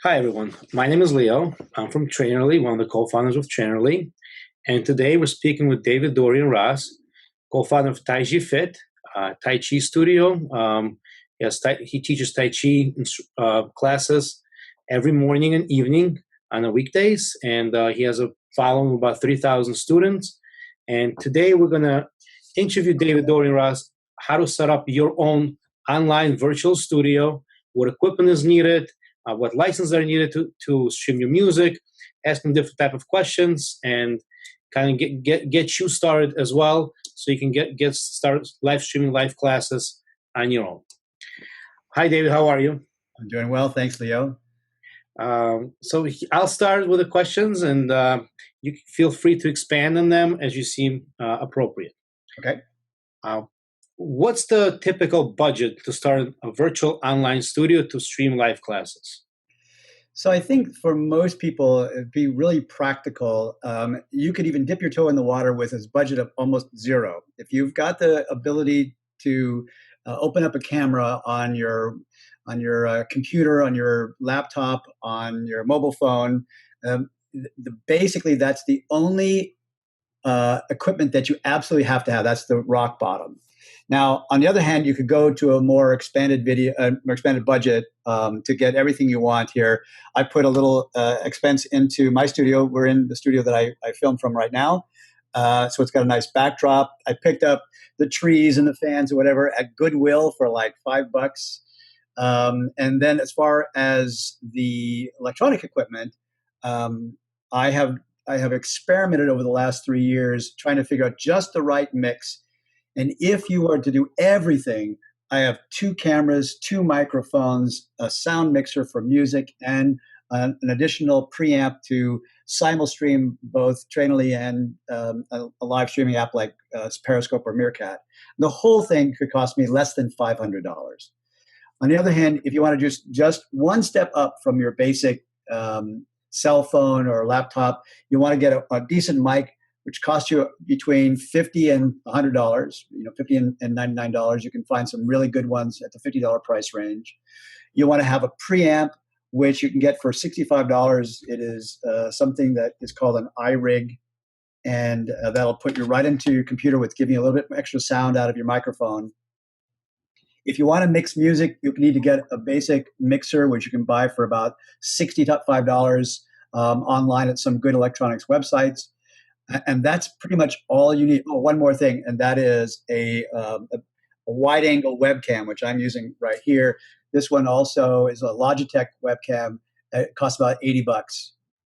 Hi, everyone. My name is Leo. I'm from Trainerly, one of the co-founders of Trainerly. And today we're speaking with David Dorian Ross, co-founder of TaijiFit, Tai Chi Studio. He teaches Tai Chi classes every morning and evening on the weekdays. And he has a following of about 3,000 students. And today we're going to interview David Dorian Ross, how to set up your own online virtual studio, what equipment is needed, what licenses are needed to stream your music, asking different type of questions, and kind of get you started as well, so you can get started live streaming live classes on your own. Hi, David. How are you? I'm doing well, thanks, Leo. So I'll start with the questions, and you feel free to expand on them as you seem appropriate. Okay. What's the typical budget to start a virtual online studio to stream live classes? So I think for most people, it'd be really practical. You could even dip your toe in the water with a budget of almost zero. If you've got the ability to open up a camera on your computer, on your laptop, on your mobile phone, basically that's the only equipment that you absolutely have to have. That's the rock bottom. Now, on the other hand, you could go to a more expanded budget to get everything you want here. I put a little expense into my studio. We're in the studio that I film from right now. So it's got a nice backdrop. I picked up the trees and the fans or whatever at Goodwill for like $5. And then as far as the electronic equipment, I have experimented over the last 3 years trying to figure out just the right mix. And if you were to do everything, I have 2 cameras, 2 microphones, a sound mixer for music, and an additional preamp to simulstream both Trainly and a live streaming app like Periscope or Meerkat. The whole thing could cost me less than $500. On the other hand, if you want to just one step up from your basic cell phone or laptop, you want to get a decent mic, which costs you between $50 and $100, $50 and $99. You can find some really good ones at the $50 price range. You want to have a preamp, which you can get for $65. It is something that is called an iRig, and that'll put you right into your computer with giving you a little bit extra sound out of your microphone. If you want to mix music, you need to get a basic mixer, which you can buy for about $65 online at some good electronics websites. And that's pretty much all you need. Oh, one more thing, and that is a wide-angle webcam, which I'm using right here. This one also is a Logitech webcam. It costs about $80,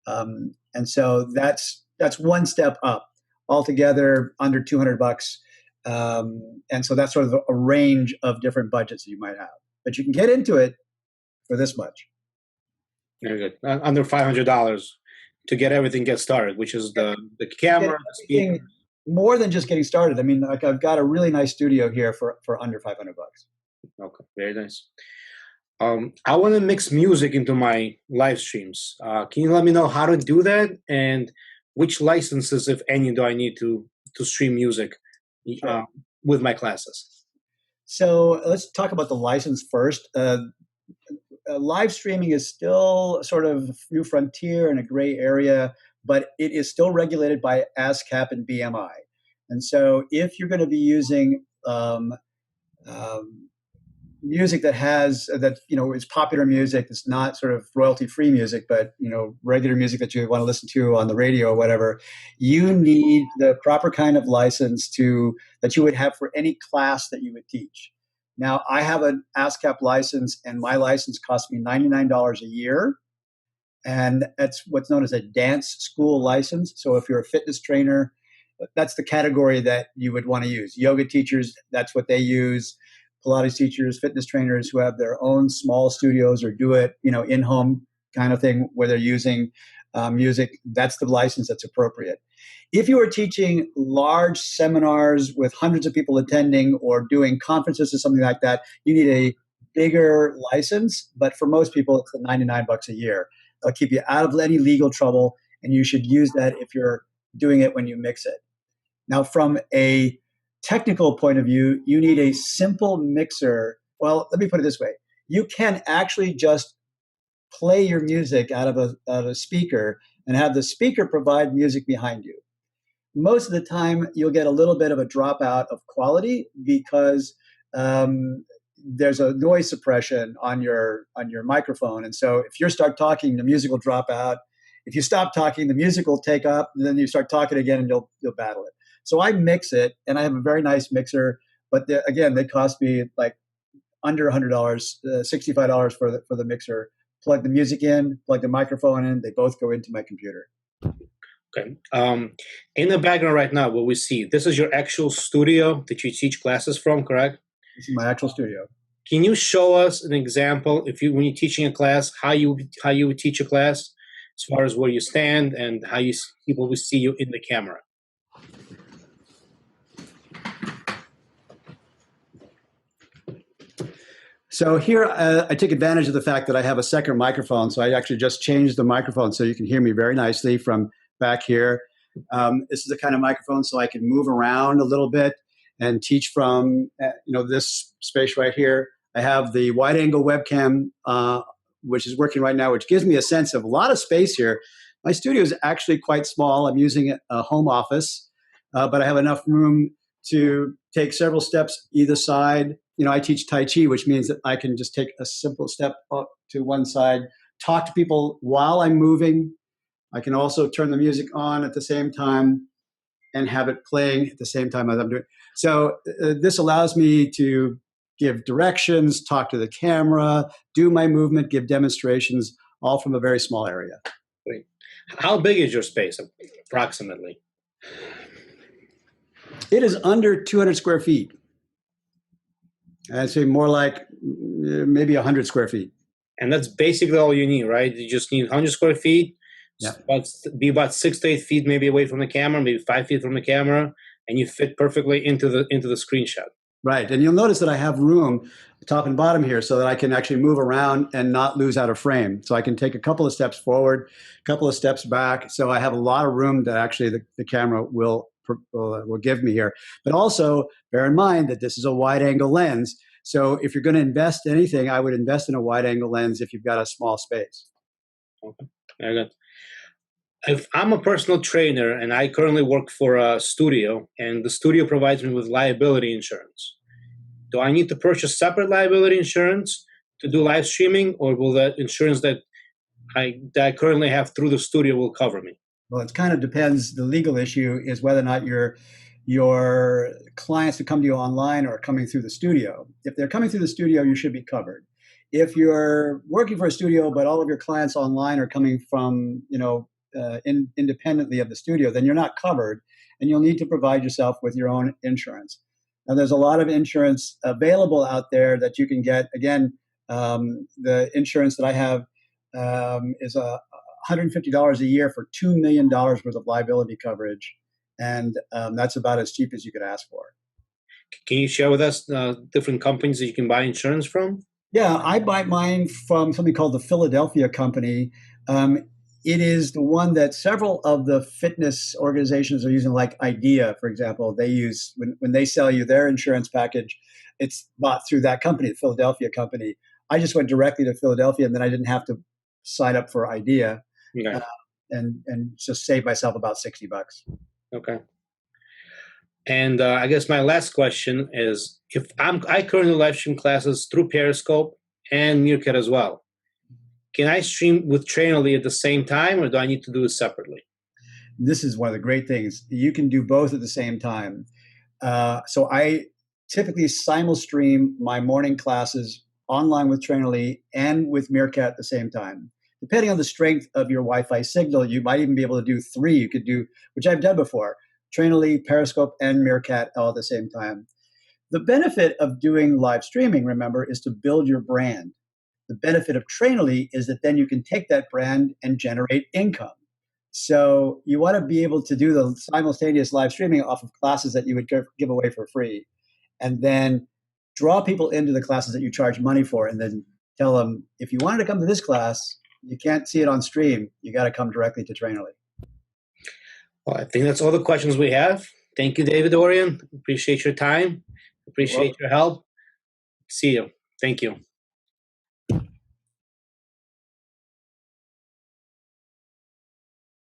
and so that's one step up. Altogether, under $200. And so that's sort of a range of different budgets that you might have. But you can get into it for this much. Very good. Under $500 to get everything get started, which is the camera, the speaker. More than just getting started. I mean, like I've got a really nice studio here for under $500. Okay, very nice. I want to mix music into my live streams. Can you let me know how to do that, and which licenses, if any, do I need to stream music with my classes? So let's talk about the license first. Live streaming is still sort of a new frontier and a gray area, but it is still regulated by ASCAP and BMI. And so if you're going to be using music that is popular music, it's not sort of royalty-free music, but regular music that you want to listen to on the radio or whatever, you need the proper kind of license that you would have for any class that you would teach. Now, I have an ASCAP license, and my license costs me $99 a year. And that's what's known as a dance school license. So if you're a fitness trainer, that's the category that you would want to use. Yoga teachers, that's what they use. Pilates teachers, fitness trainers who have their own small studios or do it, in-home kind of thing where they're using music, that's the license that's appropriate. If you are teaching large seminars with hundreds of people attending or doing conferences or something like that, you need a bigger license. But for most people, it's $99 a year. It'll keep you out of any legal trouble, and you should use that if you're doing it when you mix it. Now, from a technical point of view, you need a simple mixer. Well, let me put it this way. You can actually just play your music out of a speaker and have the speaker provide music behind you. Most of the time, you'll get a little bit of a dropout of quality because there's a noise suppression on your microphone, and so if you start talking, the music will drop out. If you stop talking, the music will take up, and then you start talking again, and you'll battle it. So I mix it, and I have a very nice mixer, but again, they cost me like under $100, $65 for the mixer. Plug the music in, plug the microphone in. They both go into my computer. Okay. In the background right now, what we see, this is your actual studio that you teach classes from, correct? This is my actual studio. Can you show us an example, when you're teaching a class, how you would teach a class, as far as where you stand and how people will see you in the camera? So here, I take advantage of the fact that I have a second microphone. So I actually just changed the microphone so you can hear me very nicely from back here. This is the kind of microphone so I can move around a little bit and teach from this space right here. I have the wide angle webcam, which is working right now, which gives me a sense of a lot of space here. My studio is actually quite small. I'm using a home office, but I have enough room to take several steps either side. I teach Tai Chi, which means that I can just take a simple step up to one side, talk to people while I'm moving. I can also turn the music on at the same time and have it playing at the same time as I'm doing. So this allows me to give directions, talk to the camera, do my movement, give demonstrations, all from a very small area. Great. How big is your space, approximately? It is under 200 square feet. I'd say more like maybe 100 square feet. And that's basically all you need, right? You just need 100 square feet, yeah. Be about 6 to 8 feet maybe away from the camera, maybe 5 feet from the camera, and you fit perfectly into the screenshot. Right, and you'll notice that I have room top and bottom here so that I can actually move around and not lose out of frame. So I can take a couple of steps forward, a couple of steps back. So I have a lot of room that actually the camera will give me here. But also bear in mind that this is a wide angle lens. So if you're going to invest in anything, I would invest in a wide angle lens if you've got a small space. Okay, very good. If I'm a personal trainer and I currently work for a studio and the studio provides me with liability insurance, do I need to purchase separate liability insurance to do live streaming, or will that insurance that I currently have through the studio will cover me? Well, it kind of depends. The legal issue is whether or not your clients who come to you online are coming through the studio. If they're coming through the studio, you should be covered. If you're working for a studio, but all of your clients online are coming from, independently of the studio, then you're not covered, and you'll need to provide yourself with your own insurance. Now, there's a lot of insurance available out there that you can get. Again, the insurance that I have is $150 a year for $2 million worth of liability coverage. And that's about as cheap as you could ask for. Can you share with us different companies that you can buy insurance from? Yeah, I buy mine from something called the Philadelphia Company. It is the one that several of the fitness organizations are using, like IDEA, for example. They use, when they sell you their insurance package, it's bought through that company, the Philadelphia Company. I just went directly to Philadelphia, and then I didn't have to sign up for IDEA. Okay. And just save myself about $60. Okay. And I guess my last question is, if I currently live stream classes through Periscope and Meerkat as well, can I stream with Trainerly at the same time, or do I need to do it separately? This is one of the great things. You can do both at the same time. So I typically simul-stream my morning classes online with Trainerly and with Meerkat at the same time. Depending on the strength of your Wi-Fi signal, you might even be able to do 3. You could do, which I've done before, Trainerly, Periscope, and Meerkat all at the same time. The benefit of doing live streaming, remember, is to build your brand. The benefit of Trainerly is that then you can take that brand and generate income. So you want to be able to do the simultaneous live streaming off of classes that you would give away for free, and then draw people into the classes that you charge money for, and then tell them, if you wanted to come to this class, you can't see it on stream. You got to come directly to Trainerly. Well, I think that's all the questions we have. Thank you, David Dorian. Appreciate your time. Appreciate your help. See you. Thank you.